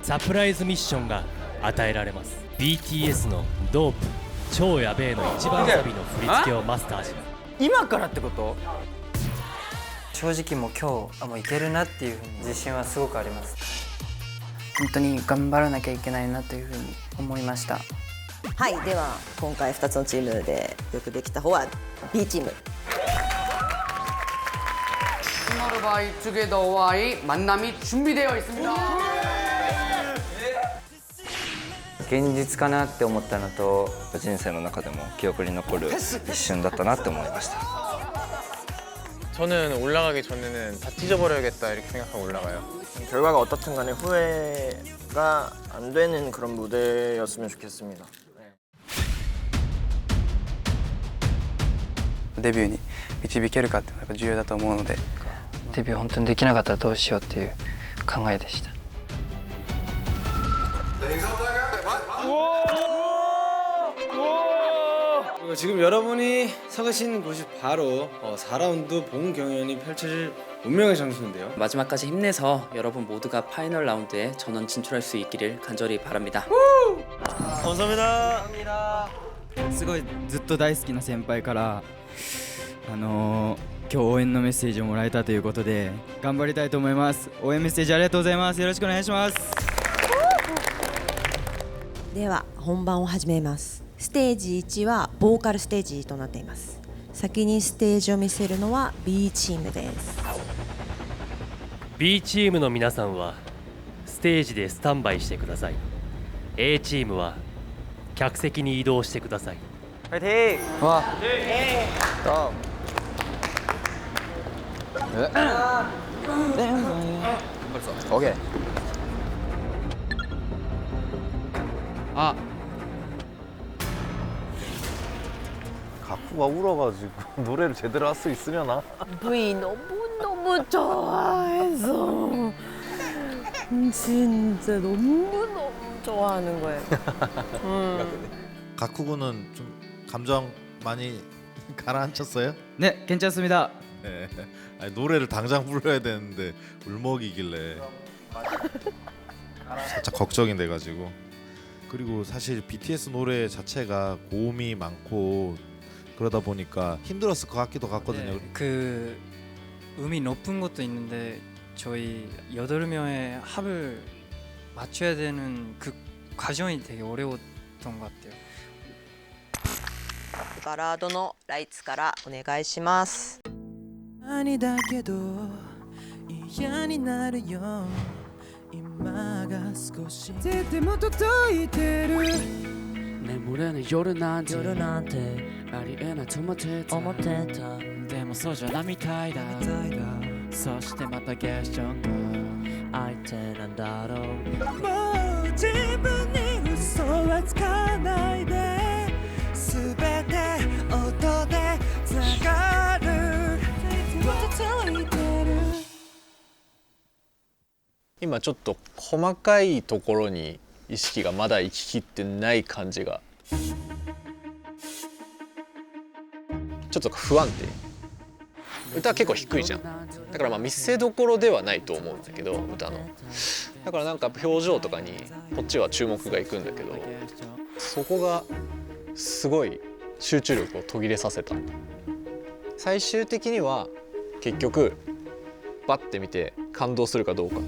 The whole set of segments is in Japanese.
サプライズミッションが与えられます。 BTS のドープ超やべえの一番サビの振り付けをマスターし、今からってこと？正直もう今日もういけるなっていうふうに自信はすごくあります。本当に頑張らなきゃいけないなというふうに思いました。はい、では今回2つのチームでよくできた方は B チーム。스몰바이 투게더와의 만남이 준비되어 있습니다. 現実かなって思ったのと、人生の中でも記憶に残る一瞬だったなって思いました。 저는 올라가기 전에는 다 찢어버려야겠다 이렇게 생각하고 올라가요. 결과가 어떻든 간에 후회가 안 되는 그런 무대였으면 좋겠습니다. デビューに導けるかってやっぱ重要だと思うので、デビュー本当にできなかったらどうしようっていう考えでした。 지금 여러분이 서 계신 곳이 바로 4라운드 본 경연이 펼쳐질 운명의 장소인데요. 마지막까지 힘내서 여러분 모두가 파이널 라운드에 전원 진출할 수 있기를 간절히 바랍니다. 감사합니다. すごいずっと大好きな先輩から今日応援のメッセージをもらえたということで頑張りたいと思います。応援メッセージありがとうございます。よろしくお願いします。では本番を始めます。ステージ1はボーカルステージとなっています。先にステージを見せるのは B チームです。 B チームの皆さんはステージでスタンバイしてください。 A チームは客席に移動してください。 파이팅! 와! 또! 오케이. 아, 가쿠가 울어가지고 노래를 제대로 할 수 있으려나? V 너무너무 좋아해서 진짜 너무너무 좋아하는 거예요. 가쿠군은 좀 감정 많이 가라앉혔어요? 네, 괜찮습니다. 네. 아니, 노래를 당장 불러야 되는데 울먹이길래 살짝 걱정이 돼가지고. 그리고 사실 BTS 노래 자체가 고음이 많고 그러다 보니까 힘들었을 것 같기도 하거든요. 그 음이 높은 것도 있는데 저희 8명의 합을 맞춰야 되는 그 과정이 되게 어려웠던 것 같아요. バラードのライツからお願いします。아니だけど嫌になるよ今が少しでも届いてる 내 모래는夜なんてありえないと思ってたでもそうじゃないみたいだそしてまたゲスチョンが相手なんだろうもう自分に嘘はつかないで全て音でつながる届いてる今ちょっと細かいところに意識がまだ行ききってない感じがちょっと不安定。歌は結構低いじゃん。だからまあ見せどころではないと思うんだけど歌の。だからなんか表情とかにこっちは注目がいくんだけどそこがすごい集中力を途切れさせた。最終的には結局バッて見て感動するかどうか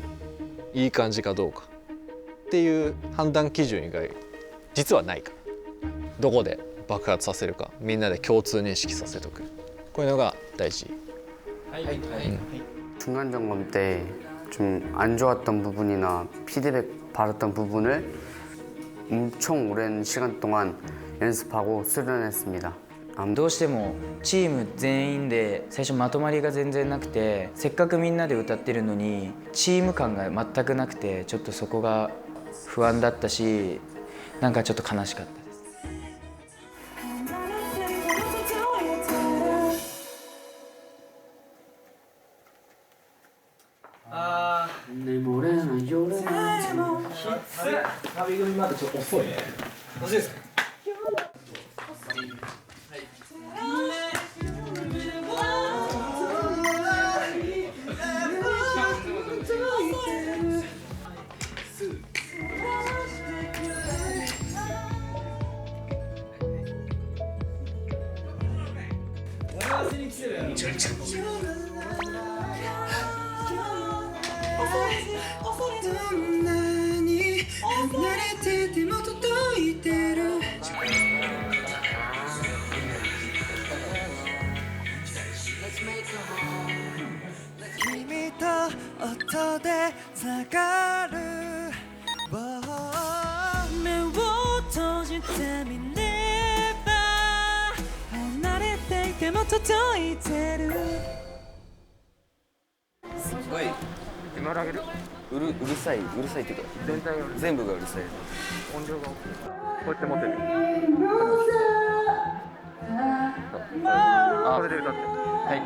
いい感じかどうかっていう判断基準以外実はないからどこで爆発させるかみんなで共通認識させとくこういうのが大事。중간 점검 때 좀 안 좋았던 부분이나 피드백 받았던 부분을 엄청 오랜 시간 동안 연습하고 수련했습니다. どうしてもチーム全員で最初まとまりが全然なくてせっかくみんなで歌ってるのにチーム感が全くなくてちょっとそこが不安だったしなんかちょっと悲しかったです。내 모래는夜なんてサビ組までちょっと遅いね。遅いですか？どんなに離れてても届いてる君と音でつながる目を閉じてみれば離れていても届いてるすごい今だけうるさいっていうか全体が全部がうるさい音量がこうやって持ってるそれで歌ってはい OK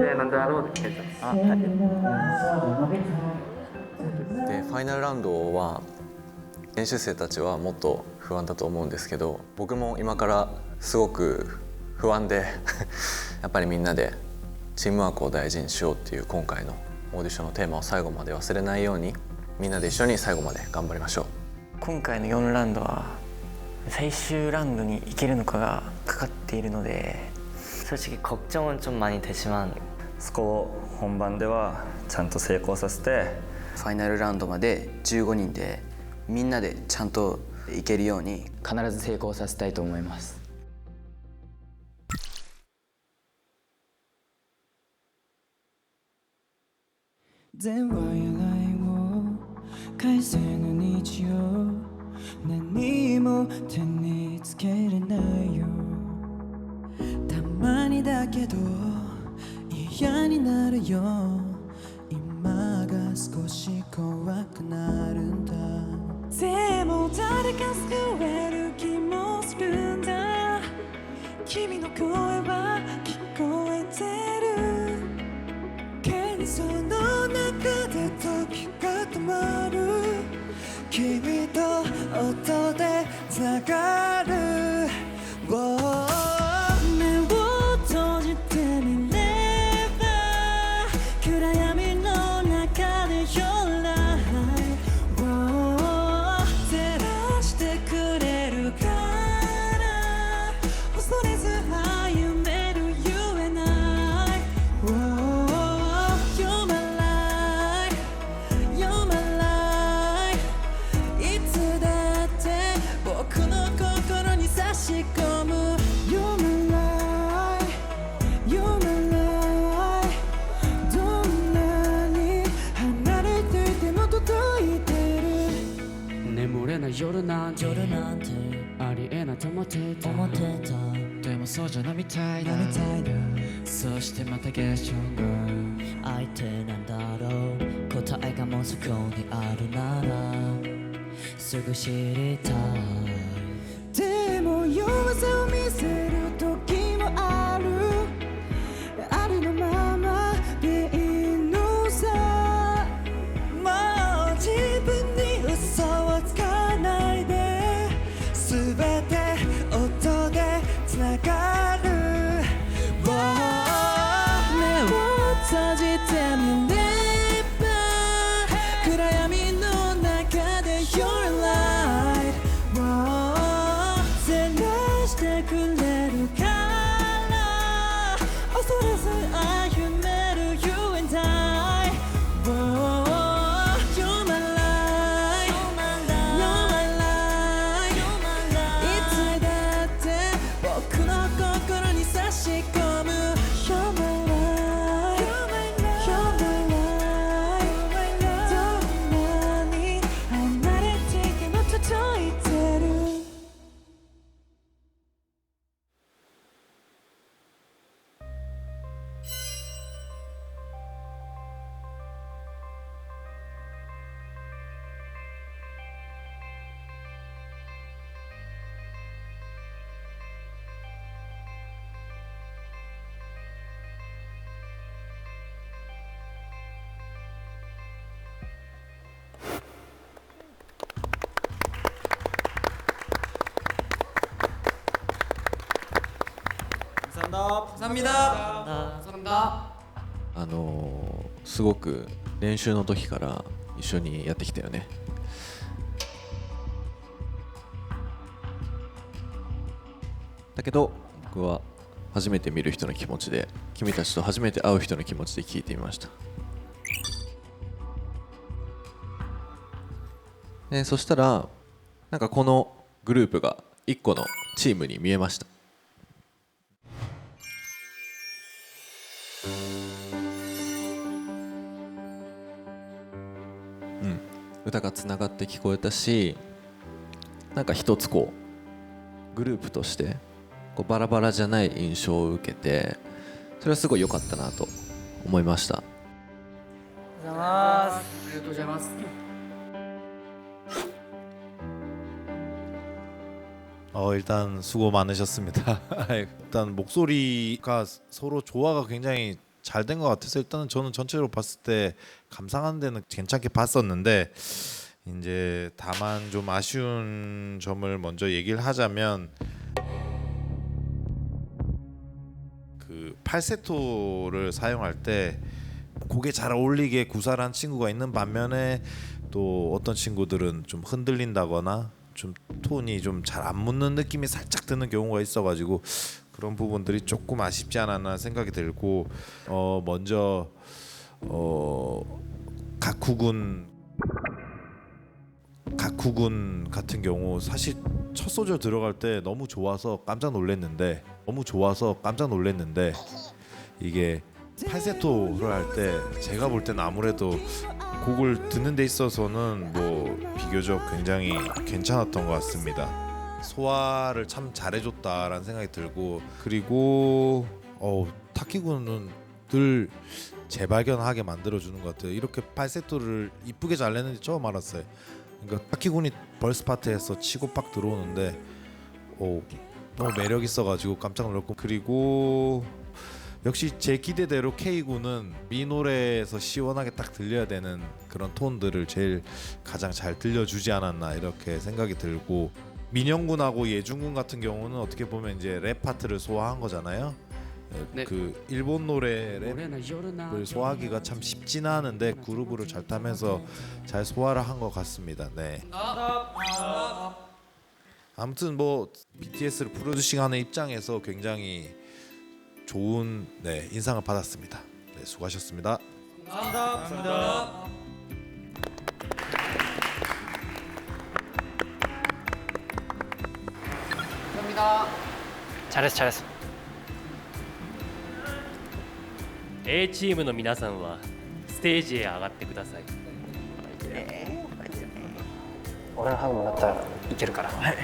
はいなんだろうってでファイナルラウンドは練習生たちはもっと不安だと思うんですけど、僕も今からすごく不安でやっぱりみんなでチームワークを大事にしようっていう今回のオーディションのテーマを最後まで忘れないようにみんなで一緒に最後まで頑張りましょう。今回の4ラウンドは最終ラウンドに行けるのかがかかっているので솔직히 걱정은 좀 많이 되지만 そこを本番ではちゃんと成功させてファイナルラウンドまで15人でみんなでちゃんといけるように必ず成功させたいと思います。電話や LINE を返せぬ日曜何も手につけれないよたまにだけど嫌になるよ今が少し怖くなるんだでも誰か救える気もするんだ君の声は聞こえてるけどその中で時が止まる君と音でつながる目を閉じてみれば暗闇の中で Your light 照らしてくれるから恐れず歩める You and I You're my light You're my light いつだって僕の心に差し込む You're my light You're my light どんなに離れていても届いてる眠れない夜なんてありえないと思ってたでもそうじゃないみたいだそしてまたゲッションが相手なんだろう答えがもうそこにあるならすぐ知りたいでも弱さを見せる時もあるありのままでいいのさもう自分に嘘をつかないで全て音でつながる目を閉じてみれば暗闇の中で Your light 照らしてくれるから恐れず歩める You and I You're my light You're my light いつだって僕の心に差し込む You're my light You're my light どんなに離れていても届いてるすごく練習の時から一緒にやってきたよね。だけど僕は初めて見る人の気持ちで君たちと初めて会う人の気持ちで聞いてみました。そしたらなんかこのグループが1個のチームに見えました。歌がつながって聞こえたし、なんか一つこうグループとしてこうバラバラじゃない印象を受けて、それはすごい良かったなと思いました。ありがとうございます。일단 수고 많으셨습니다. 일단 목소리가 서로 조화가 굉장히 잘 된 것 같아서 일단은 저는 전체적으로 봤을 때 감상하는 데는 괜찮게 봤었는데, 이제 다만 좀 아쉬운 점을 먼저 얘기를 하자면 그 팔세토를 사용할 때 곡에 잘 어울리게 구사를 한 친구가 있는 반면에 또 어떤 친구들은 좀 흔들린다거나 좀 톤이 좀 잘 안 묻는 느낌이 살짝 드는 경우가 있어가지고 그런 부분들이 조금 아쉽지 않았나 생각이 들고, 먼저 가쿠군 같은 경우 사실 첫 소절 들어갈 때 너무 좋아서 깜짝 놀랐는데 이게 팔세토를 할 때 제가 볼 때는 아무래도 곡을 듣는 데 있어서는 뭐 비교적 굉장히 괜찮았던 것 같습니다. 소화를 참 잘해줬다라는 생각이 들고, 그리고 타키군은 늘 재발견하게 만들어주는 것 같아요. 이렇게 팔세토를 이쁘게 잘 내는지 처음 알았어요. 그러니까 타키군이 벌스 파트에서 치고 빡 들어오는데 너무 매력 있어가지고 깜짝 놀랐고, 그리고 역시 제 기대대로 K군은 이 노래에서 시원하게 딱 들려야 되는 그런 톤들을 제일 가장 잘 들려주지 않았나 이렇게 생각이 들고, 민영군하고 예중군 같은 경우는 어떻게 보면 이제 랩 파트를 소화한 거잖아요. 네. 그 일본 노래 랩을 소화하기가 참 쉽지는 않은데 그루브를 잘 타면서 잘 소화를 한 것 같습니다. 네. 아무튼 뭐 BTS를 프로듀싱하는 입장에서 굉장히 좋은 인상을 받았습니다. 네, 수고하셨습니다. 감사합니다. 감사합니다. 잘했어. A チームの皆さんはステージへ上がってください。俺のハグもらったらいけるから。はい。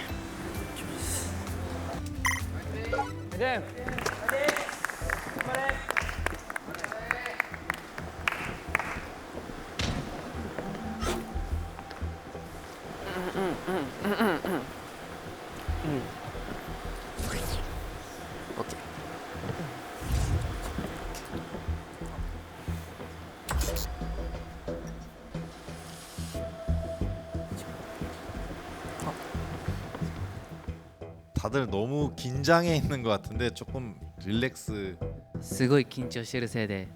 다들 너무 긴장해 있는 것 같은데 조금 릴렉스. すごい緊張してるせいで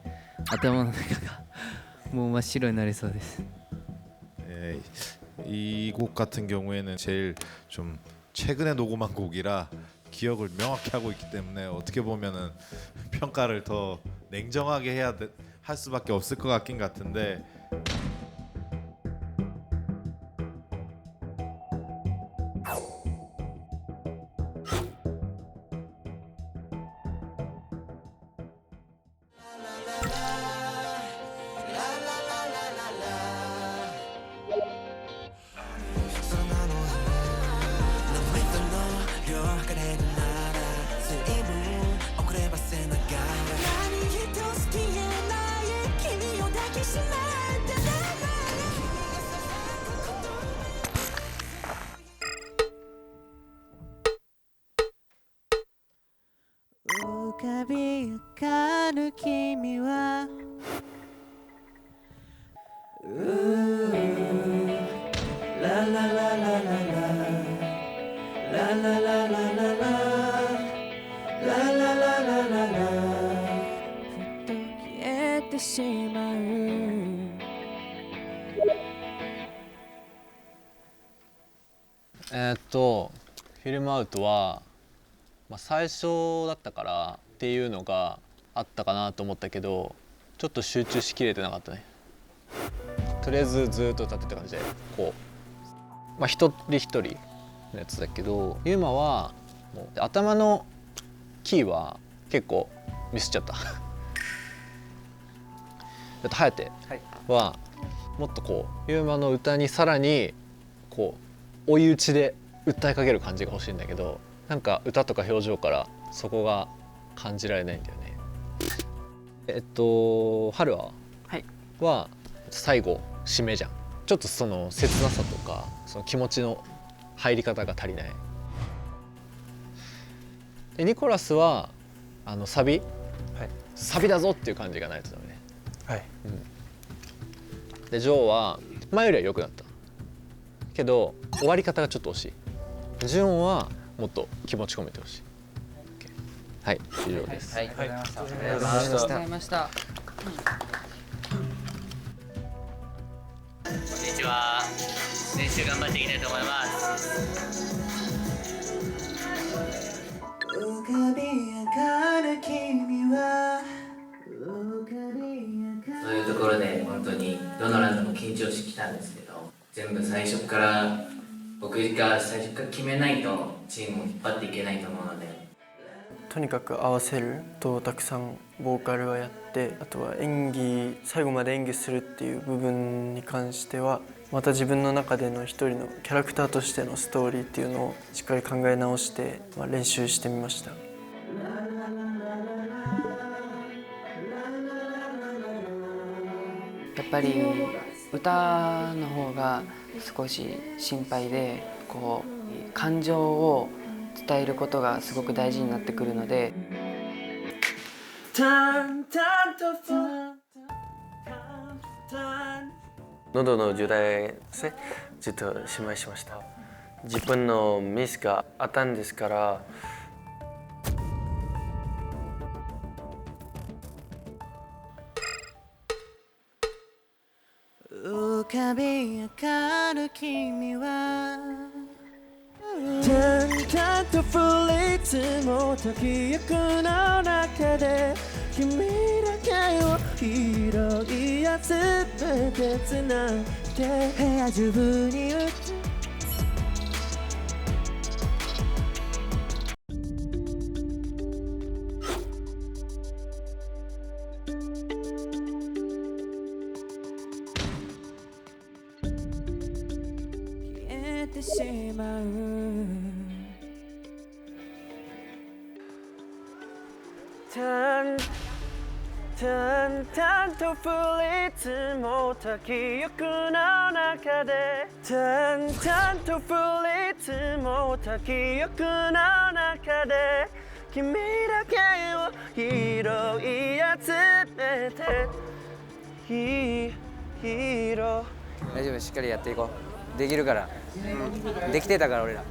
頭の中がもう真っ白になりそうです。 이 곡 같은 경우에는 제일 좀 최근에 녹음한 곡이라 기억을 명확히 하고 있기 때문에 어떻게 보면은 평가를 더 냉정하게 할 수밖에 없을 것 같긴 같은데,浮かび上がる君はラララララララララララララララララララふと消えてしまう。フィルムアウトは、最初だったからっていうのがあったかなと思ったけど、ちょっと集中しきれてなかったね。とりあえずずっと歌ってた感じで、こうまあ、一人一人のやつだけど、ユーマはもう頭のキーは結構ミスっちゃった颯はもっとこうユーマの歌にさらにこう追い打ちで訴えかける感じが欲しいんだけど、なんか歌とか表情からそこが感じられないんだよね。春は最後締めじゃん。ちょっとその切なさとかその気持ちの入り方が足りない。でニコラスはサビだぞっていう感じがないとダメね。でジョーは前よりは良くなったけど終わり方がちょっと惜しい。ジュンはもっと気持ち込めてほしい。はい、以上です。はい、ありがとうございました。こんにちは。練習頑張っていきたいと思います。浮かび上がる君はそういうところで本当にどのラウンドも緊張してきたんですけど、全部最初から僕が最初から決めないとチームを引っ張っていけないと思うので、とにかく合わせるとたくさんボーカルはやって、あとは演技最後まで演技するっていう部分に関してはまた自分の中での一人のキャラクターとしてのストーリーっていうのをしっかり考え直して、練習してみました。やっぱり歌の方が少し心配で、こう感情を伝えることがすごく大事になってくるので、喉の状態ですね、ずっと心配しました。自分のミスがあったんですから、浮かび上がる君は淡々と降り積もった記憶の中で、君だけを拾い集めてつないで部屋中に打つ消えてしまう。淡々と降り積もった記憶の中で、淡々と降り積もった記憶の中で、君だけを拾い集めて大丈夫、しっかりやっていこう。できるから、できてたから俺ら。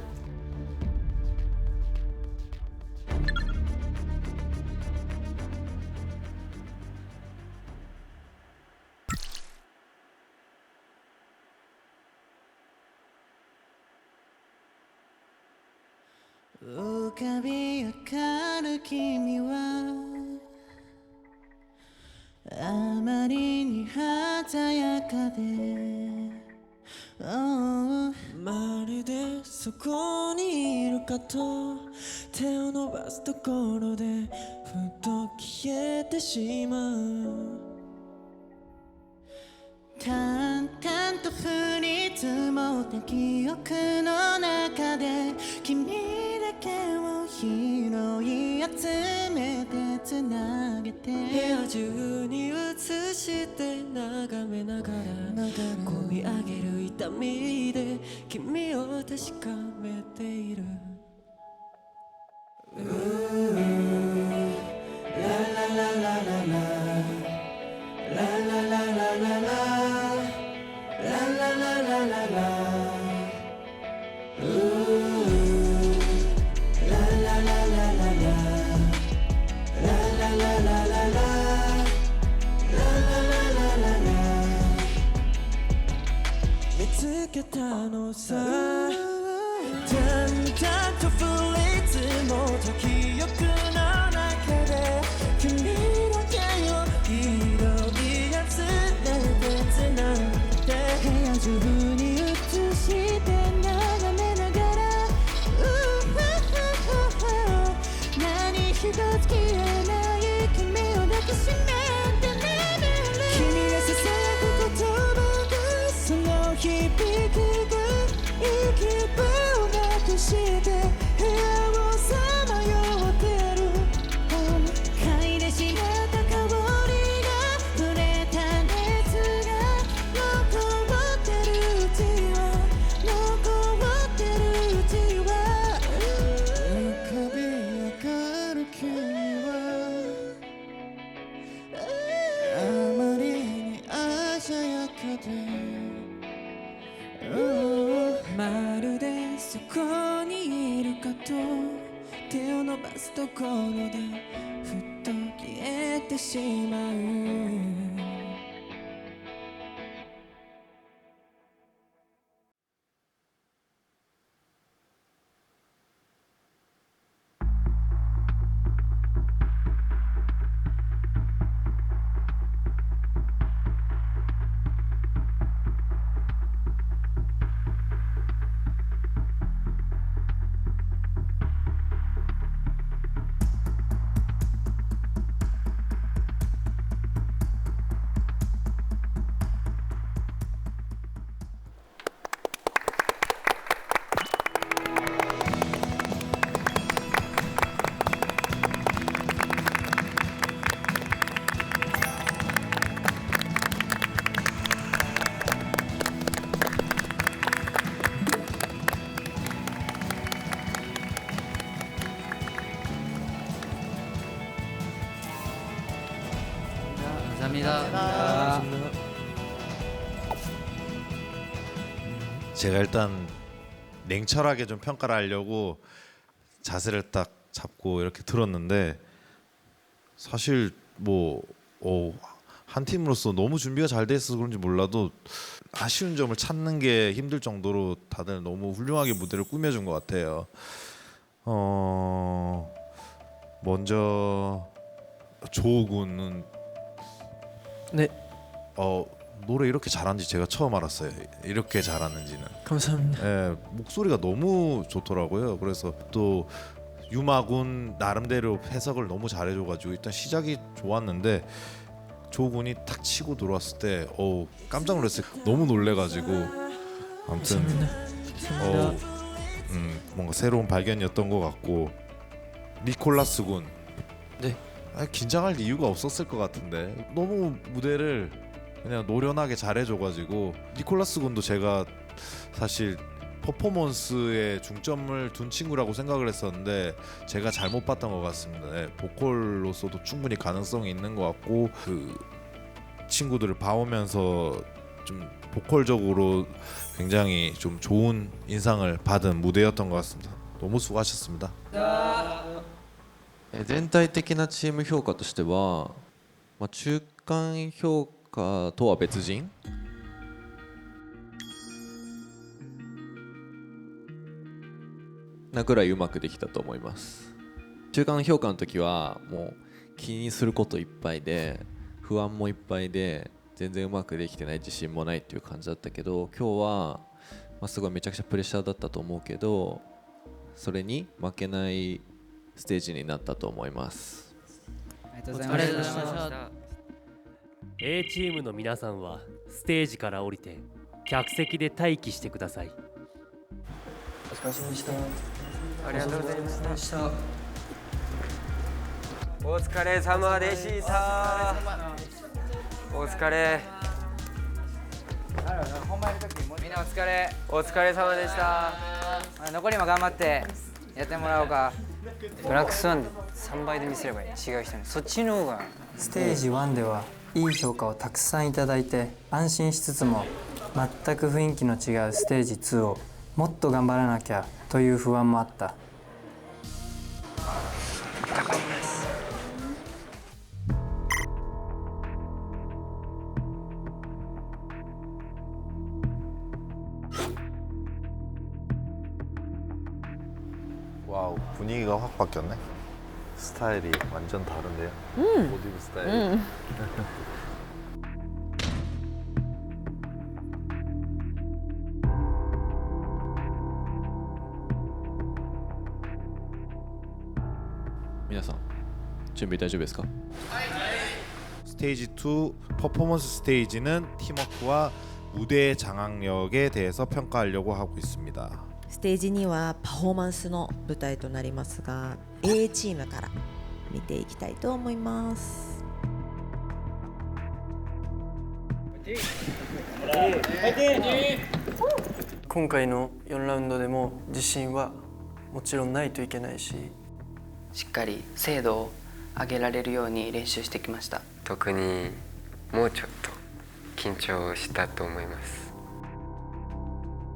浮かび上がる君はあまりに鮮やかで、まるでそこにいるかと手を伸ばすところでふと消えてしまう。淡々と降り積もった記憶の中で、君だけを拾い集めてつなげて、部屋中に映して眺めながら込み上げる痛みで君を確かめている。ララララララララララララ見つけたのさ、淡々と降り積もった記憶の中で、君だけを拾い集めてつないで部屋中に映してなまるでそこにいるかと手を伸ばすところでふっと消えてしまう감사합니다. 제가 일단 냉철하게 좀 평가를 하려고 자세를 딱 잡고 이렇게 들었는데 사실 뭐 한 팀으로서 너무 준비가 잘 돼 있어서 그런지 몰라도 아쉬운 점을 찾는 게 힘들 정도로 다들 너무 훌륭하게 무대를 꾸며준 것 같아요. 먼저 조군은 네. 노래 이렇게 잘하는지 제가 처음 알았어요. 이렇게 잘하는지는. 감사합니다. 예, 목소리가 너무 좋더라고요. 그래서 또 유마군 나름대로 해석을 너무 잘해줘가지고 일단 시작이 좋았는데 조군이 탁 치고 들어왔을 때 깜짝 놀랐어요. 너무 놀래가지고 아무튼 뭔가 새로운 발견이었던 것 같고 니콜라스 군. 네. 긴장할 이유가 없었을 것 같은데 너무 무대를 그냥 노련하게 잘해줘가지고 니콜라스 군도 제가 사실 퍼포먼스에 중점을 둔 친구라고 생각을 했었는데 제가 잘못 봤던 것 같습니다. 네, 보컬로서도 충분히 가능성이 있는 것 같고 그 친구들을 봐오면서 좀 보컬적으로 굉장히 좀 좋은 인상을 받은 무대였던 것 같습니다. 너무 수고하셨습니다. 全体的なチーム評価としては、中間評価とは別人なぐらいうまくできたと思います。中間評価の時はもう気にすることいっぱいで不安もいっぱいで全然うまくできてない自信もないっていう感じだったけど、今日は、すごいめちゃくちゃプレッシャーだったと思うけどそれに負けないステージになったと思います。ありがとうございました。A チームの皆さんはステージから降りて客席で待機してください。お疲れ様でした。ありがとうございました。お疲れ様でした。お疲れ。みんなお疲れ。お疲れ様でした。残りも頑張ってやってもらおうか。ブラックスワンで3倍で見せればいい。違う人にそっちの方が。ステージ1ではいい評価をたくさんいただいて安心しつつも全く雰囲気の違うステージ2をもっと頑張らなきゃという不安もあった。頑張ります。와우, 분위기가 확 바뀌었네. 스타일이 완전 다른데요. 옷 입은 스타일.皆さん準備大丈夫ですか？ 스테이지 2 퍼포먼스 스테이지는 팀워크와 무대의 장악력에 대해서 평가하려고 하고 있습니다. ステージ2はパフォーマンスの舞台となりますが A チームから見ていきたいと思います。今回の4ラウンドでも自信はもちろんないといけないし、しっかり精度を上げられるように練習してきました。特にもうちょっと緊張したと思います。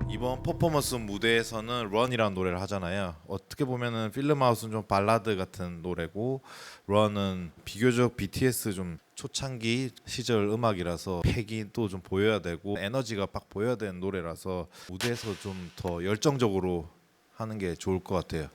이번 퍼포먼스 무대에서는 런이라는 노래를 하잖아요. 어떻게 보면은 필름아웃은 좀 발라드 같은 노래고 런은 비교적 BTS 좀 초창기 시절 음악이라서 팩이 또 좀 보여야 되고 에너지가 막 보여야 되는 노래라서 무대에서 좀 더 열정적으로 하는 게 좋을 것 같아요.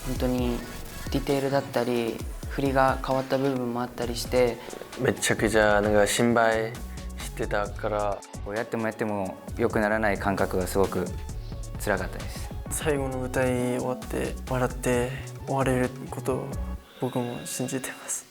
本当にディテールだったり振りが変わった部分もあったりしてめちゃくちゃなんか心配してたから、こうやってもやっても良くならない感覚がすごく辛かったです。最後の歌い終わって笑って終われることを僕も信じてます。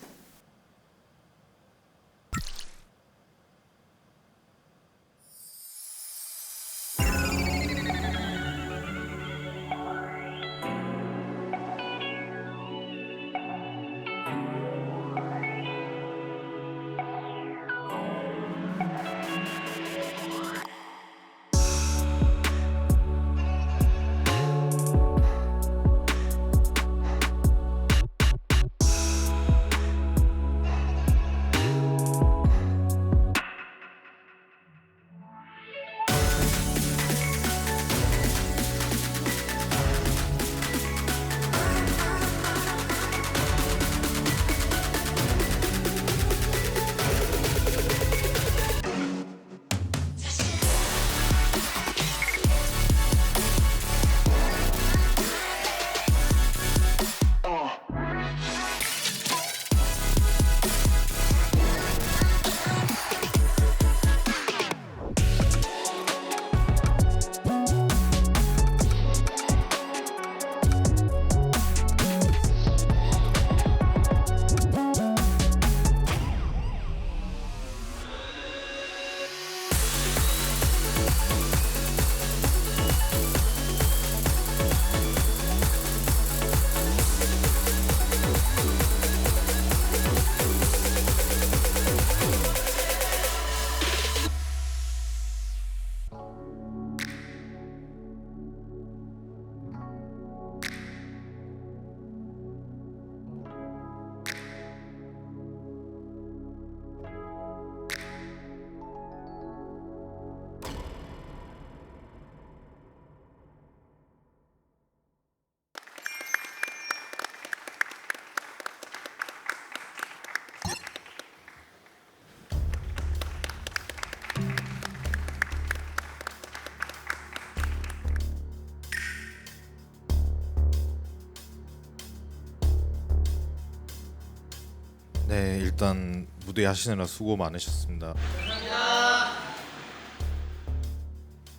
네, 일단 무대 하시느라 수고 많으셨습니다.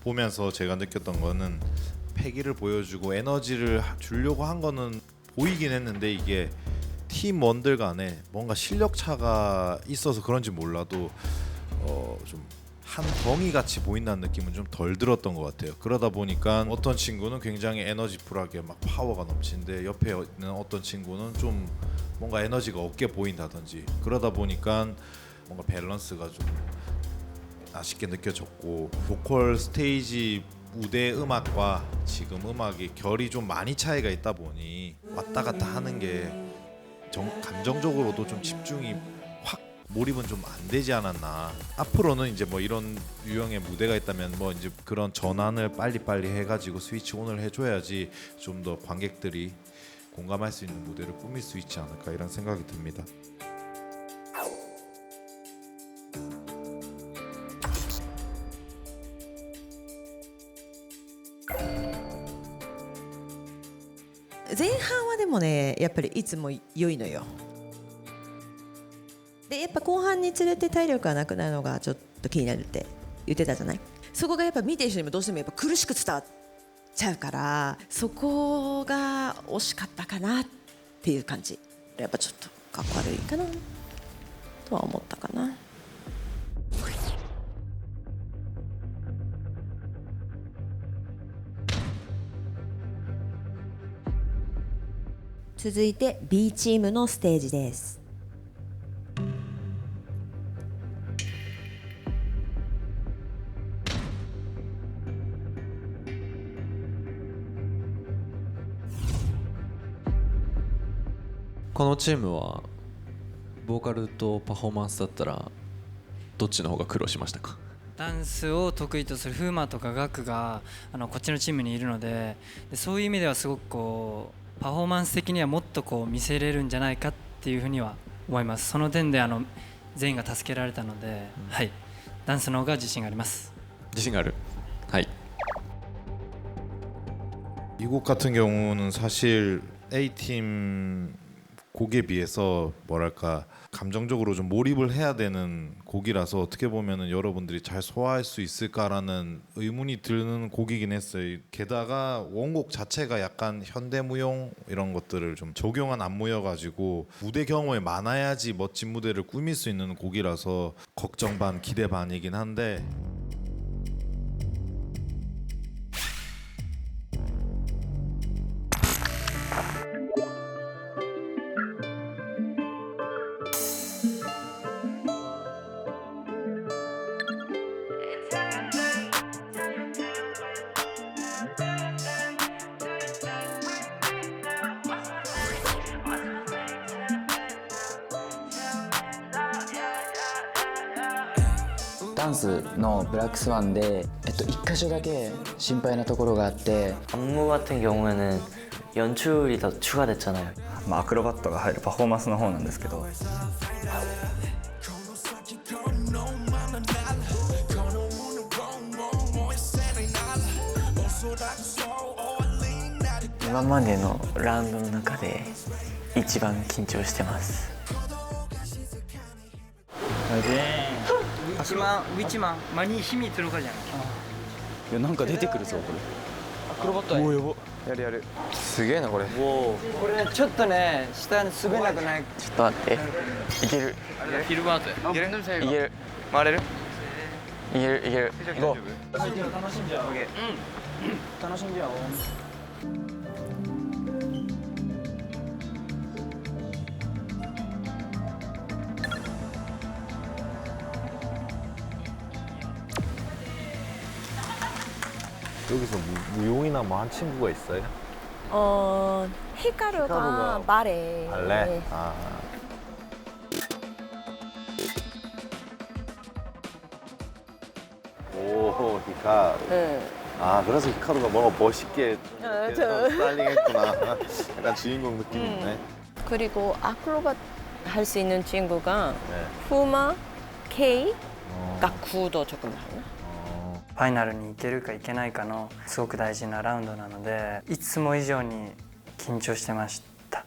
보면서 제가 느꼈던 거는 패기를 보여주고 에너지를 주려고 한 거는 보이긴 했는데 이게 팀원들 간에 뭔가 실력 차가 있어서 그런지 몰라도 좀 한 덩이 같이 보인다는 느낌은 좀 덜 들었던 것 같아요. 그러다 보니까 어떤 친구는 굉장히 에너지풀하게 막 파워가 넘치는데 옆에 있는 어떤 친구는 좀 뭔가 에너지가 없게 보인다든지 그러다 보니까 뭔가 밸런스가 좀 아쉽게 느껴졌고 보컬 스테이지 무대 음악과 지금 음악이 결이 좀 많이 차이가 있다 보니 왔다 갔다 하는 게 감정적으로도 좀 집중이 확 몰입은 좀 안 되지 않았나. 앞으로는 이제 뭐 이런 유형의 무대가 있다면 뭐 이제 그런 전환을 빨리빨리 해가지고 스위치 온을 해줘야지 좀 더 관객들이 공감할 수 있는 무대를 꾸밀 수 있지 않을까 이런 생각이 듭니다.前半はでもねやっぱりいつも良いのよ。でやっぱ後半につれて体力がなくなるのがちょっと気になるって言ってたじゃない。そこがやっぱ見てる人にもどうしてもやっぱ苦しく伝わっちゃうからそこが惜しかったかなっていう感じ。やっぱちょっとかっこ悪いかなとは思ったかな。続いて B チームのステージです。このチームはボーカルとパフォーマンスだったらどっちの方が苦労しましたか？ダンスを得意とするフーマとかガクがこっちのチームにいるので、そういう意味ではすごくこうパフォーマンス的にはもっとこう見せれるんじゃないかっていうふうには思います。その点で全員が助けられたので、はい、ダンスの方が自信があります。自信がある。はい。 이 곡 같은 경우는 사실 A팀 곡에 비해서 뭐랄까 감정적으로 좀 몰입을 해야 되는 곡이라서 어떻게 보면은 여러분들이 잘 소화할 수 있을까라는 의문이 드는 곡이긴 했어요. 게다가 원곡 자체가 약간 현대무용 이런 것들을 좀 적용한 안무여가지고 무대 경험이 많아야지 멋진 무대를 꾸밀 수 있는 곡이라서 걱정 반 기대 반이긴 한데ダンスのブラックスワンで、1箇所だけ心配なところがあって、 안무 같은 경우에는 연출이 더 추가됐잖아요. アクロバットが入るパフォーマンスの方なんですけど、 今までのラウンドの中で一番緊張してます。위치만 많이 힘이 들어가잖아. いやなんか出てくるぞこれ。アクロバットおおやば。やるやる。すげえなこれ。これねちょっとね下に滑らなくない。ちょっと待って。いける。フィルバート。いける。いける。回れる。いけるいける。行こう。楽しんじゃう。楽しんじゃう。楽しんじゃう。 여기서 무용이나 뭐 한 친구가 있어요? 히카루가 말해. 발레? 아. 오, 히카루. 네. 아, 그래서 히카루가 뭔가 멋있게 저. 스타일링했구나. 약간 주인공 느낌 있네. 그리고 아크로바 할 수 있는 친구가 후마, K, 가쿠도 조금 하나. ファイナルに行けるか行けないかのすごく大事なラウンドなので、いつも以上に緊張してました。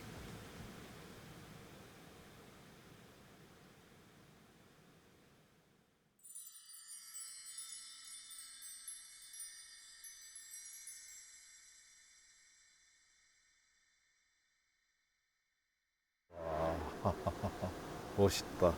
멋있다.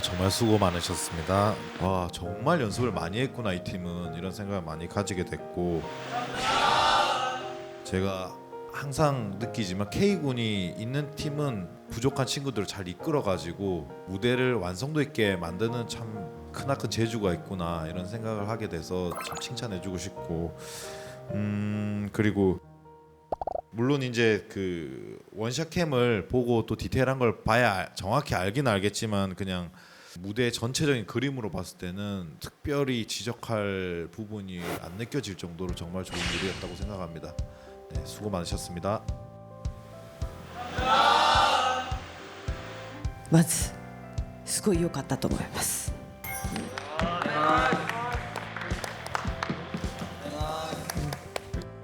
정말 수고 많으셨습니다. 와, 정말 연습을 많이 했구나 이 팀은, 이런 생각을 많이 가지게 됐고, 제가 항상 느끼지만 K군이 있는 팀은 부족한 친구들을 잘 이끌어가지고 무대를 완성도 있게 만드는 참 크나큰 재주가 있구나, 이런 생각을 하게 돼서 참 칭찬해주고 싶고, 그리고 물론 이제 그 원샷캠을 보고 또 디테일한 걸 봐야 정확히 알긴 알겠지만, 그냥 무대 전체적인 그림으로 봤을 때는 특별히 지적할 부분이 안 느껴질 정도로 정말 좋은 일이었다고 생각합니다. 네, 수고 많으셨습니다. まずすごい良かったと思います。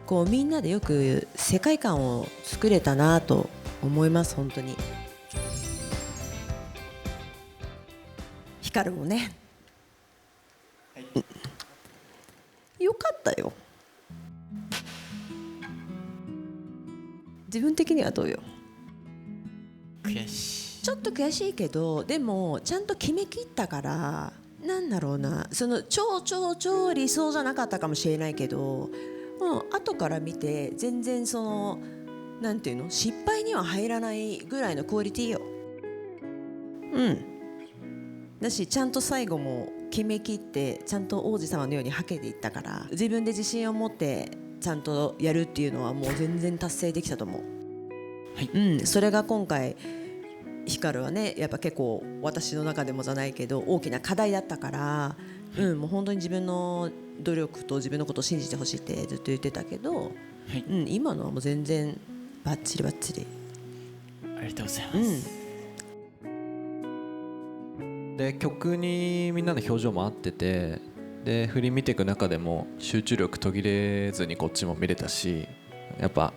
こうみんなでよく世界観を作れたなと思います。本当にヒカルもね、よかったよ。自分的にはどうよ。悔しい。ちょっと悔しいけど、でもちゃんと決めきったから、なんだろうな、その超理想じゃなかったかもしれないけど、後から見て全然そのなんていうの、失敗には入らないぐらいのクオリティよ。だし、ちゃんと最後も決めきってちゃんと王子様のようにはけていったから、自分で自信を持ってちゃんとやるっていうのはもう全然達成できたと思う。それが今回ヒカルはね、やっぱ結構私の中でもじゃないけど大きな課題だったから、もう本当に自分の努力と自分のことを信じてほしいってずっと言ってたけど、今のはもう全然バッチリバッチリ。ありがとうございます。で曲にみんなの表情も合ってて、で振り見ていく中でも集中力途切れずにこっちも見れたし、やっぱ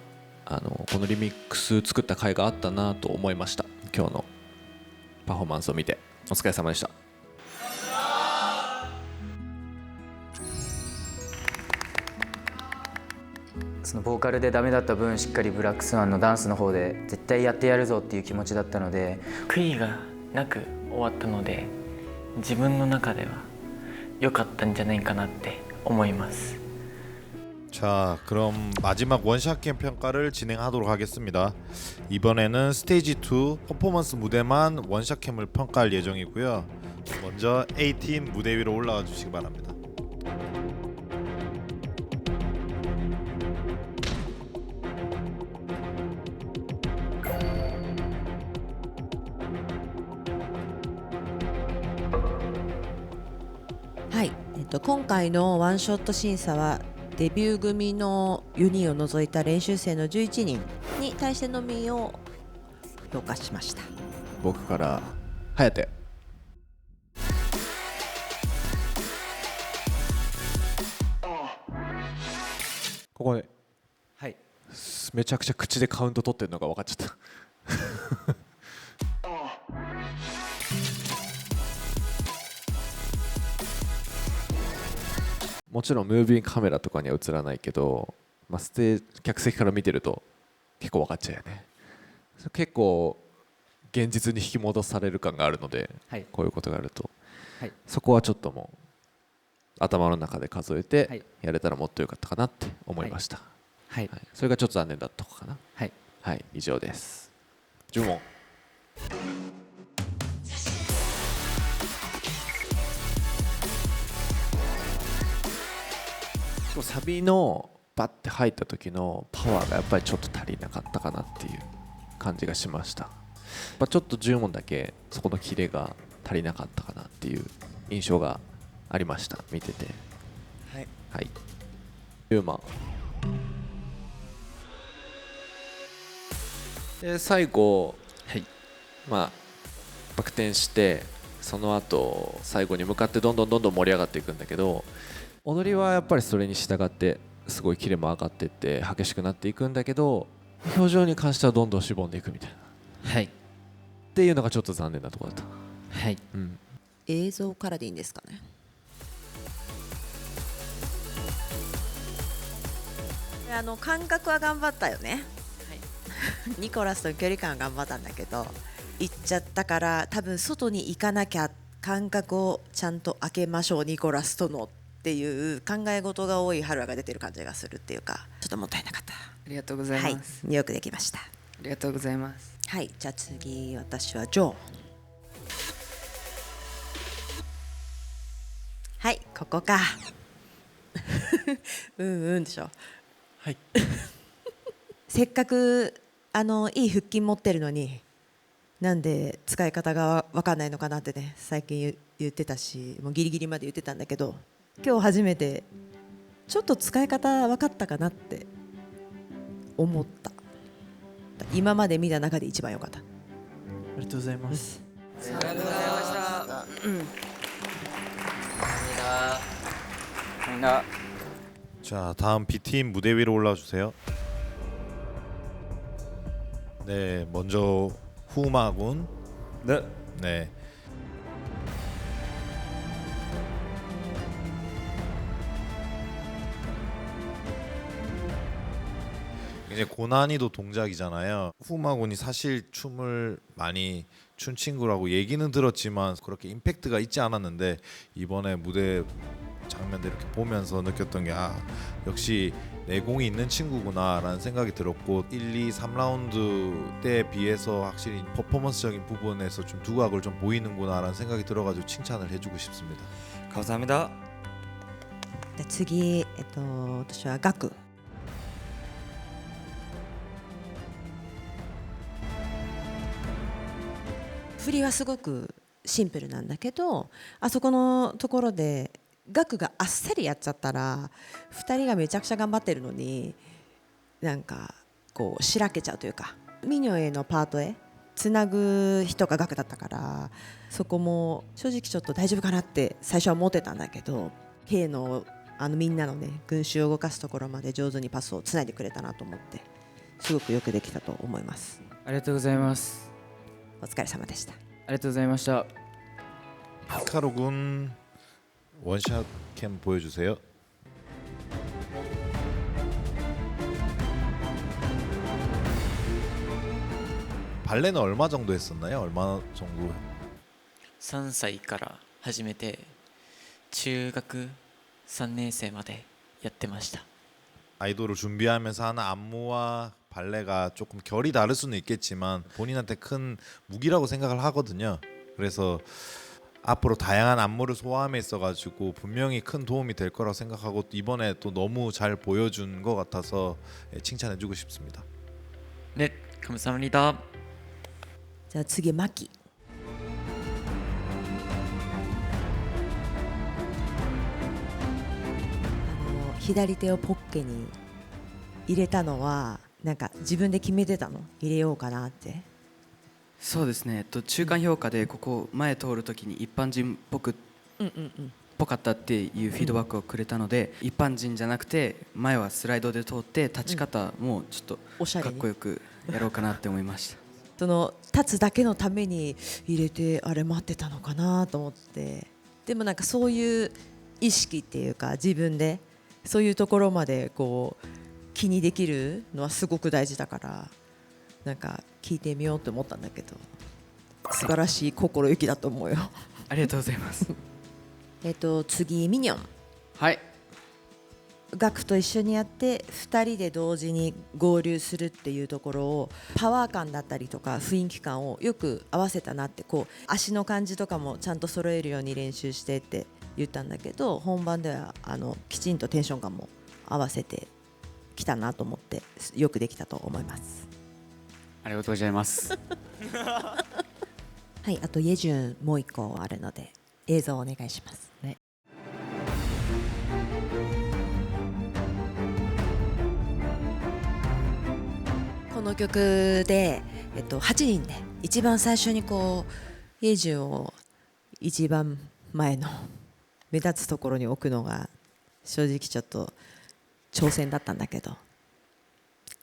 このリミックス作った甲斐があったなと思いました。今日のパフォーマンスを見てお疲れ様でした。そのボーカルでダメだった分、しっかりブラックスワンのダンスの方で絶対やってやるぞっていう気持ちだったので、悔いがなく終わったので、自分の中では良かったんじゃないかなって思います。 자, 그럼 마지막 원샷캠 평가를 진행하도록 하겠습니다. 이번에는 스테이지 2 퍼포먼스 무대만 원샷캠을 평가할 예정이고요. 먼저 A팀 무대 위로 올라와 주시기 바랍니다. 네, 今回のワンショット審査はデビュー組の4人を除いた練習生の11人に対してのみを評価しました。僕から颯。ここで、はい、めちゃくちゃ口でカウント取ってるのが分かっちゃったもちろんムービーカメラとかには映らないけど、客席から見てると結構分かっちゃうよね。結構現実に引き戻される感があるので、こういうことがあると、そこはちょっともう頭の中で数えてやれたらもっと良かったかなって思いました。それがちょっと残念だったかな。はい、以上です。10問。サビのバッて入った時のパワーがやっぱりちょっと足りなかったかなっていう感じがしました。ちょっと10問だけそこのキレが足りなかったかなっていう印象がありました、見てて。はい、ユーマで最後、バク転して、その後最後に向かってどんどん盛り上がっていくんだけど、踊りはやっぱりそれに従ってすごいキレも上がっていって激しくなっていくんだけど、表情に関してはどんどんしぼんでいくみたいな、っていうのがちょっと残念なところだった。映像からでいいんですかね。感覚は頑張ったよね、ニコラスとの距離感は頑張ったんだけど、行っちゃったから多分外に行かなきゃっ間隔をちゃんと空けましょうニコラスとのっていう考え事が多いハルアが出てる感じがするっていうか、ちょっともったいなかった。ありがとうございます、はい、よくできました。ありがとうございます。はい、じゃあ次私はジョー。はい、ここかうんでしょ。はいせっかくいい腹筋持ってるのになんで使い方が分かんないのかなってね、最近言ってたし、もうギリギリまで言ってたんだけど、今日初めてちょっと使い方分かったかなって思った。今まで見た中で一番良かった。ありがとうございます。ありがとうございました。감사합니다. 자, 다음 B팀 무대 위로 올라와 주세요. 네, 먼저 후마군. 네. 네. 이제 고난이도 동작이잖아요. 후마군이 사실 춤을 많이 춘 친구라고 얘기는 들었지만 그렇게 임팩트가 있지 않았는데 이번에 무대 장면들 이렇게 보면서 느꼈던 게 역시 내공이 있는 친구구나라는 생각이 들었고 1, 2, 3라운드 때에 비해서 확실히 퍼포먼스적인 부분에서 좀 두각을 좀 보이는구나라는 생각이 들어가지고 칭찬을 해주고 싶습니다. 감사합니다. 次、私はガク。振りはすごくシンプルなんだけど、あそこのところでガクがあっさりやっちゃったら2人がめちゃくちゃ頑張ってるのになんかこうしらけちゃうというか、ミニョンへのパートへつなぐ人がガクだったから、そこも正直ちょっと大丈夫かなって最初は思ってたんだけど、兵のみんなのね群衆を動かすところまで上手にパスをつないでくれたなと思って、すごくよくできたと思います。ありがとうございます。お疲れ様でした。ありがとうございました。피카로군 원샷 캠 보여주세요. 발레는 얼마 정도 했었나요? 얼마 정도? 3歳から始めて中学3年生までやってました。 아이돌을 준비하면서 하는 안무와 발레가 조금 결이 다를 수는 있겠지만 본인한테 큰 무기라고 생각을 하거든요. 그래서 앞으로 다양한 안무를 소화함에 있어가지고 분명히 큰 도움이 될 거라고 생각하고 이번에 또 너무 잘 보여준 것 같아서 칭찬해주고 싶습니다. 네, 감사합니다. じゃあ次マキ。左手をポッケに入れたのはなんか自分で決めてたの？入れようかなって。そうですね、中間評価でここ前通るときに一般人っぽかったっていうフィードバックをくれたので、一般人じゃなくて前はスライドで通って立ち方もちょっとかっこよくやろうかなって思いました。その立つだけのために入れてあれ待ってたのかなと思って、でもなんかそういう意識っていうか自分でそういうところまでこう気にできるのはすごく大事だから、なんか聞いてみようと思ったんだけど、素晴らしい心意気だと思うよ。ありがとうございます。次ミニョン。はい。ガクと一緒にやって2人で同時に合流するっていうところをパワー感だったりとか雰囲気感をよく合わせたなって、こう足の感じとかもちゃんと揃えるように練習してって言ったんだけど、本番ではきちんとテンション感も合わせてきたなと思ってよくできたと思います。ありがとうございます。はい、あとイェジュンもう一個あるので映像をお願いします。ね、この曲で、8人で一番最初にこうイェジュンを一番前の目立つところに置くのが正直ちょっと挑戦だったんだけど、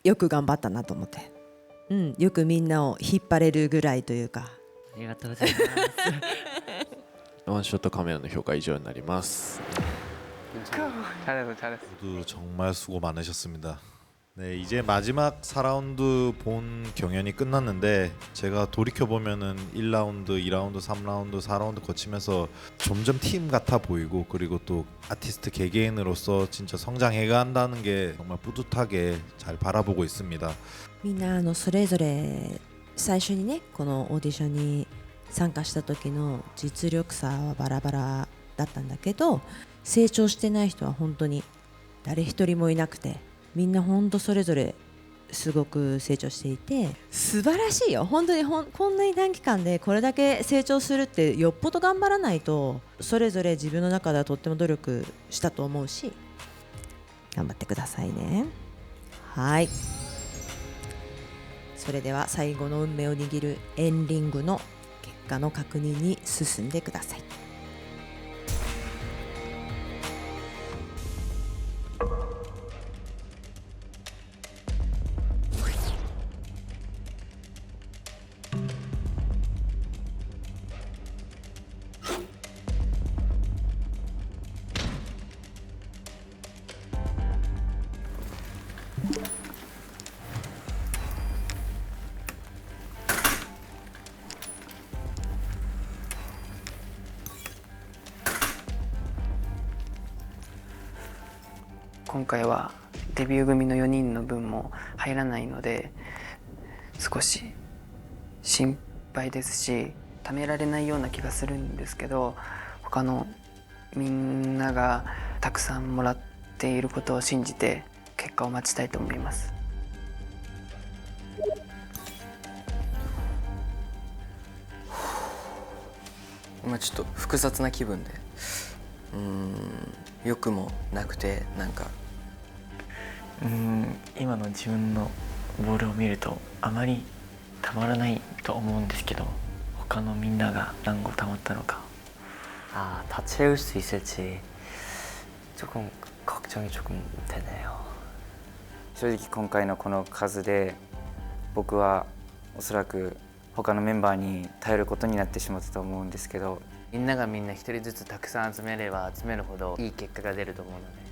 よく頑張ったなと思って、よくみんなを引っ張れるぐらいというか。ありがとうございます。ワンショットカメラの評価以上になります。 모두 정말 수고 많으셨습니다. 네, 이제 마지막 4라운드 본 경연이 끝났는데 제가 돌이켜 보면은 1라운드, 2라운드, 3라운드, 4라운드 거치면서 점점 팀 같아 보이고 그리고 또 아티스트 개개인으로서 진짜 성장해 간다는 게 정말 뿌듯하게 잘 바라보고 있습니다. みんなそれぞれ最初にねこのオーディションに参加した時の実力差はバラバラだったんだけど、成長してない人は本当に誰一人もいなくて、みんな本当それぞれすごく成長していて素晴らしいよ。本当にこんなに短期間でこれだけ成長するってよっぽど頑張らないと、それぞれ自分の中ではとっても努力したと思うし、頑張ってくださいね。はい、それでは最後の運命を握るエンリングの結果の確認に進んでください。今回はデビュー組の4人の分も入らないので少し心配ですし、ためられないような気がするんですけど、他のみんながたくさんもらっていることを信じて結果を待ちたいと思います。今ちょっと複雑な気分で、良くもなくて、なんか今の自分のボールを見るとあまりたまらないと思うんですけど、他のみんなが何個たまったのか다 채울 수 있을지 조금 걱정이 조금 되네요. 正直今回のこの数で僕はおそらく他のメンバーに頼ることになってしまったと思うんですけど、みんながみんな一人ずつたくさん集めれば集めるほどいい結果が出ると思うので。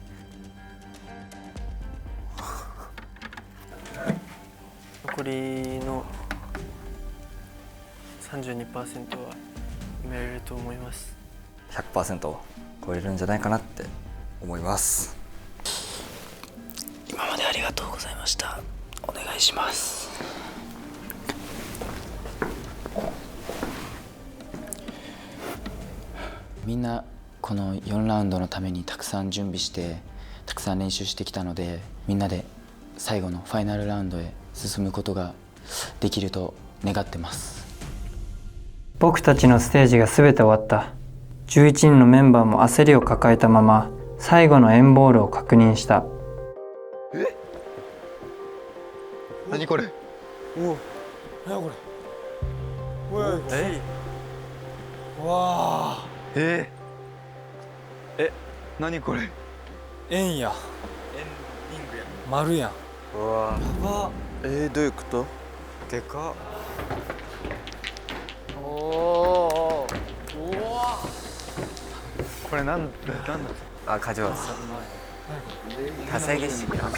残りの 32% は埋めれると思います。 100% を超えるんじゃないかなって思います。今までありがとうございました。お願いします。みんなこの4ラウンドのためにたくさん準備してたくさん練習してきたので、みんなで最後のファイナルラウンドへ進むことができると願ってます。僕たちのステージが全て終わった。11人のメンバーも焦りを抱えたまま最後の円ボールを確認した。何これ。おお、何これ。わあ。何これ。円や。丸やん。うわ。やば。どういうこと。でかっ。おお。これなんだ。가져왔어. 다 3개씩이야.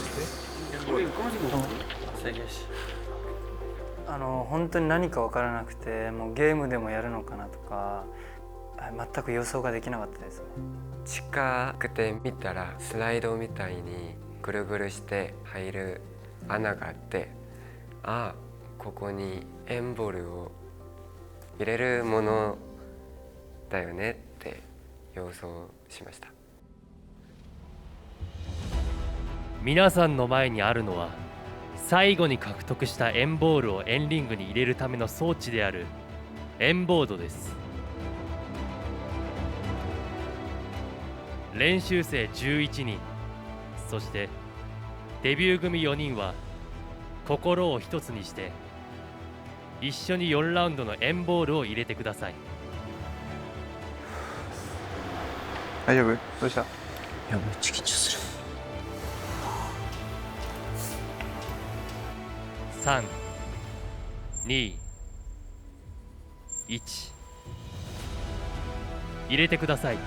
本当に何か分からなくて、もうゲームでもやるのかなとか全く予想ができなかったですね。近くて見たらスライドみたいにぐるぐるして入る穴があって、ここに円ボールを入れるものだよねって予想しました。皆さんの前にあるのは最後に獲得した円ボールを円リングに入れるための装置である円ボードです。練習生11人、そしてデビュー組4人は心を一つにして一緒に4ラウンドの円ボールを入れてください。大丈夫？どうした？いや、めっちゃ緊張する。3、2、1、入れてください。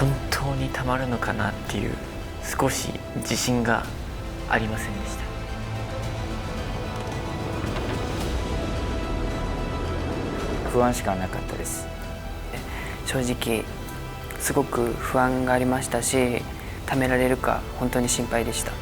本当にたまるのかなっていう少し自信がありませんでした。不安しかなかったです。正直すごく不安がありましたし、貯められるか本当に心配でした。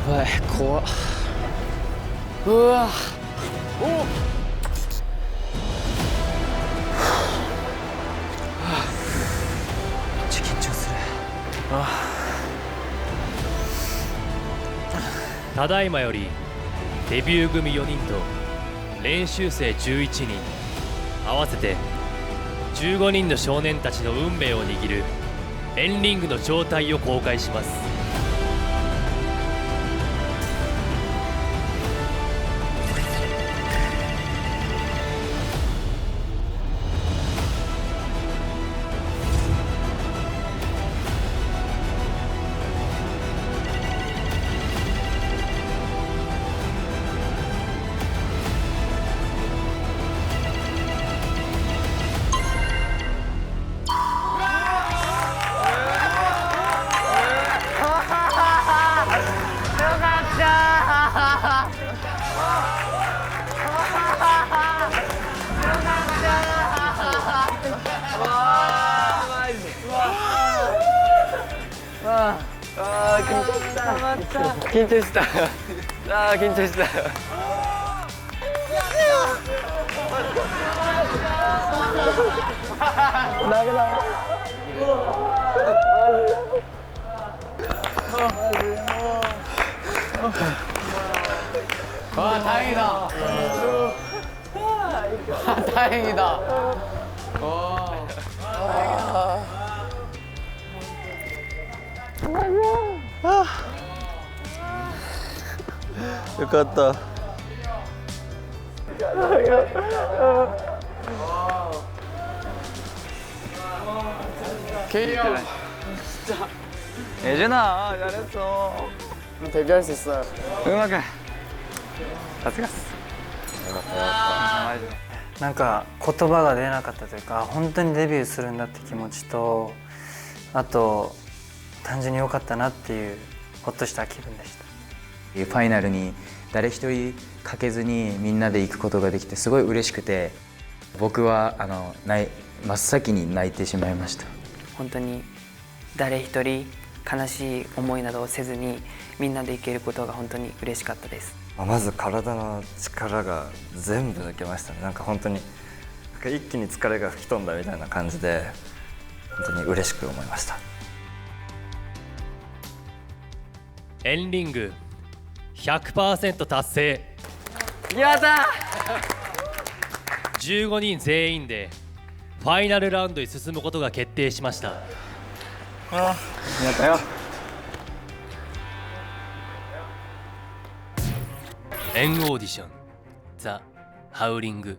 やばい、怖っ。うわおっ、めっちゃ緊張する。ただいまよりデビュー組4人と練習生11人合わせて15人の少年たちの運命を握るエンリングの状態を公開します。緊張した。緊張した。大変だ。大変だ。よかった。예준아 잘했어. 데뷔할 수 있어요. 음악을. 아, なんか言葉が出なかったというか、本当にデビューするんだって気持ちと、あと単純に良かったなっていうほっとした気分でした。ファイナルに誰一人欠けずにみんなで行くことができてすごい嬉しくて、僕は真っ先に泣いてしまいました。本当に誰一人悲しい思いなどをせずにみんなで行けることが本当に嬉しかったです。まず体の力が全部抜けましたね。なんか本当に一気に疲れが吹き飛んだみたいな感じで、本当に嬉しく思いました。エンリング 100% 達成。やった15人全員でファイナルラウンドに進むことが決定しました。やったよ。エンオーディションザ・ハウリング。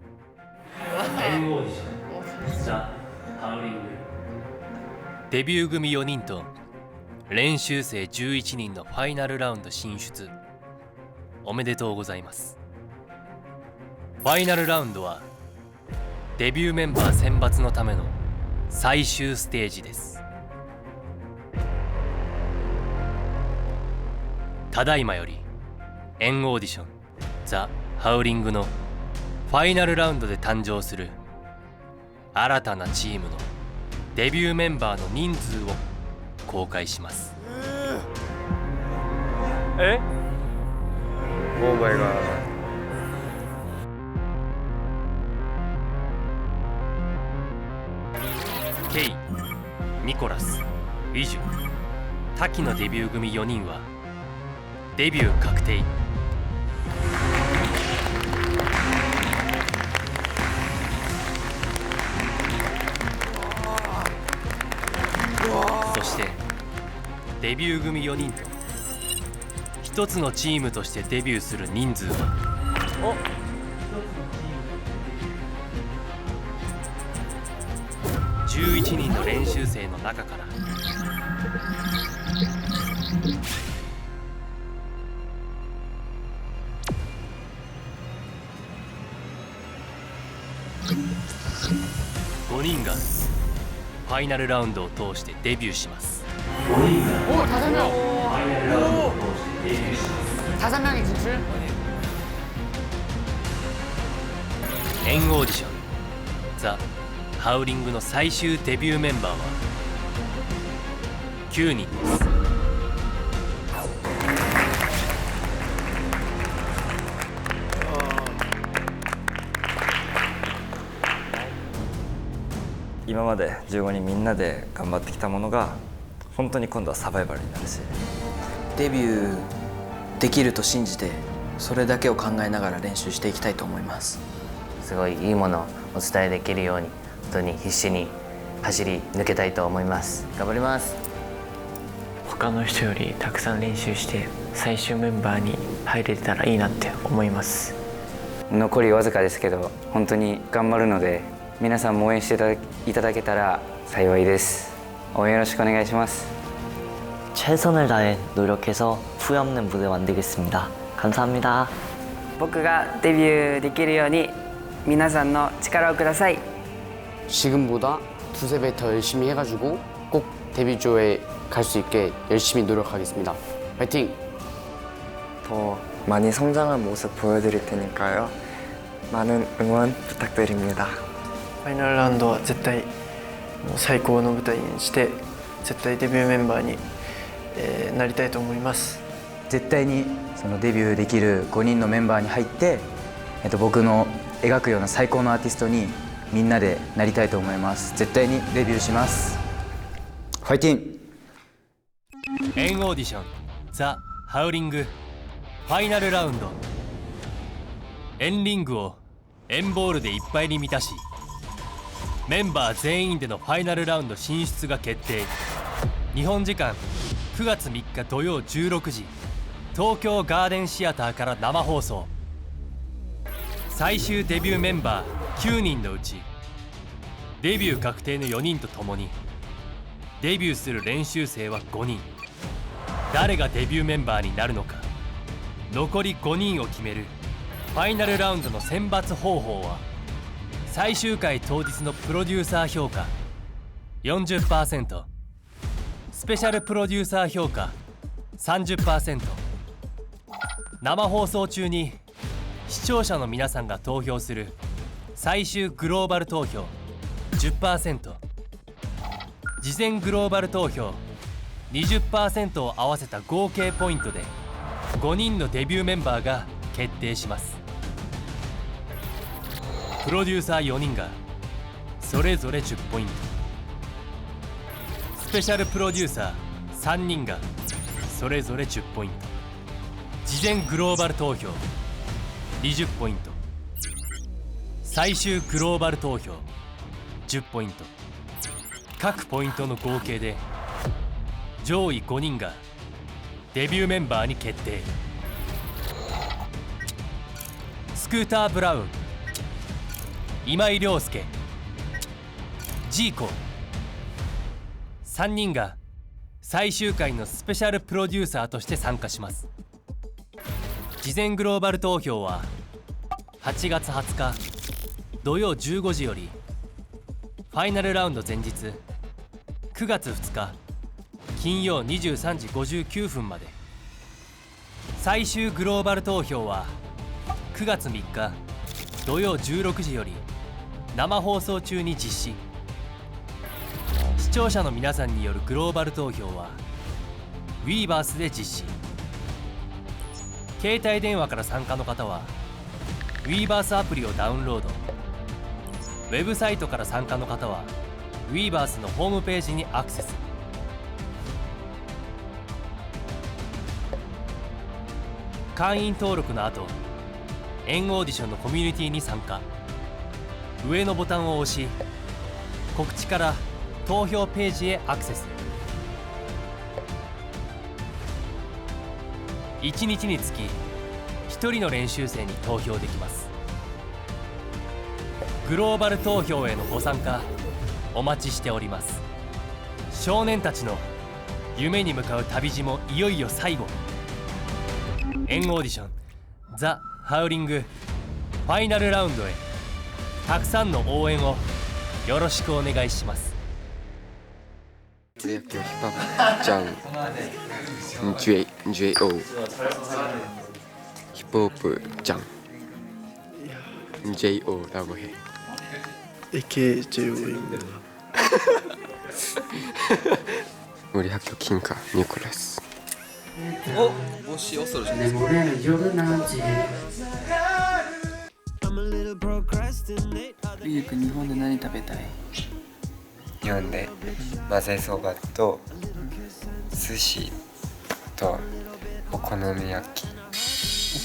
エンオーディションザ・ハウリング。デビュー組4人と練習生11人のファイナルラウンド進出おめでとうございます。ファイナルラウンドはデビューメンバー選抜のための最終ステージです。ただいまよりエンオーディションザ・ハウリングのファイナルラウンドで誕生する新たなチームのデビューメンバーの人数を公開します。え？オーマイガー。ケイ、ニコラス、ウィジュ、滝のデビュー組4人はデビュー確定。そしてデビュー組4人と一つのチームとしてデビューする人数は11人の練習生の中から5人がファイナルラウンドを通してデビューします。5人がファイナルラウンドを通してデビューします。エンオーディションザ・ハウリングの最終デビューメンバーは9人です。今まで15人みんなで頑張ってきたものが本当に今度はサバイバルになるし、デビューできると信じてそれだけを考えながら練習していきたいと思います。すごいいいものをお伝えできるように本当に必死に走り抜けたいと思います。頑張ります。他の人よりたくさん練習して最終メンバーに入れたらいいなって思います。残りわずかですけど本当に頑張るので皆さんも応援していただけたら幸いです。応援よろしくお願いします。 최선을 다해 노력해서 후회 없는 무대 만들겠습니다. 감사합니다. 僕がデビューできるように皆さんの力をください. 지금보다 두세 배 더 열심히 해가지고 꼭 데뷔조에 갈 수 있게 열심히 노력하겠습니다. 파이팅! 더 많이 성장한 모습 보여드릴 테니까요. 많은 응원 부탁드립니다. ファイナルラウンドは絶対もう最高の舞台にして絶対デビューメンバーに、なりたいと思います。絶対にそのデビューできる5人のメンバーに入って、僕の描くような最高のアーティストにみんなでなりたいと思います。絶対にデビューします。ファイティン。エンオーディションザ・ハウリングファイナルラウンド。エンリングをエンボールでいっぱいに満たし、メンバー全員でのファイナルラウンド進出が決定。日本時間9月3日土曜16時、東京ガーデンシアターから生放送。最終デビューメンバー9人のうちデビュー確定の4人とともにデビューする練習生は5人。誰がデビューメンバーになるのか、残り5人を決めるファイナルラウンドの選抜方法は、最終回当日のプロデューサー評価 40%、 スペシャルプロデューサー評価 30%、 生放送中に視聴者の皆さんが投票する最終グローバル投票 10%、 事前グローバル投票 20% を合わせた合計ポイントで5人のデビューメンバーが決定します。プロデューサー4人がそれぞれ10ポイント、スペシャルプロデューサー3人がそれぞれ10ポイント、事前グローバル投票20ポイント、最終グローバル投票10ポイント。各ポイントの合計で上位5人がデビューメンバーに決定。スクーター・ブラウン、今井亮介、ジーコ3人が最終回のスペシャルプロデューサーとして参加します。事前グローバル投票は8月20日土曜15時より、ファイナルラウンド前日9月2日金曜23時59分まで、最終グローバル投票は9月3日土曜16時より生放送中に実施。視聴者の皆さんによるグローバル投票は Weverse で実施。携帯電話から参加の方は Weverse アプリをダウンロード。ウェブサイトから参加の方は Weverse のホームページにアクセス。会員登録の後、エンオーディションのコミュニティに参加。上のボタンを押し、告知から投票ページへアクセス。1日につき1人の練習生に投票できます。グローバル投票へのご参加お待ちしております。少年たちの夢に向かう旅路もいよいよ最後。エンオーディションザ・ハウリングファイナルラウンドへたくさんの応援をよろしくお願いします。プロ野球ヒップホップじゃん JO ヒップホップじゃん JO ラブヘAKJO입니다 우리 학교 킹카 니콜라스 옷이 옷으로 내 모래는 요르나지 リーク日本で何食べたい？日本で混ぜそばと寿司とお好み焼き。お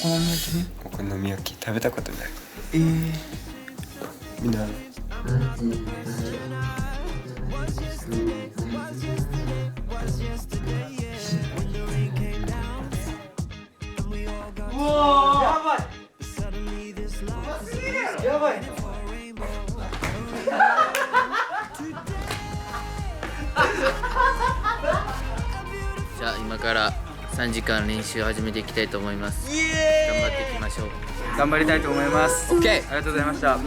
好み焼きね。お好み焼き食べたことない。みんなうわやばいやばいじゃあ今から3時間練習を始めていきたいと思います。頑張っていきましょう。頑張りたいと思います。 OK ありがとうございました。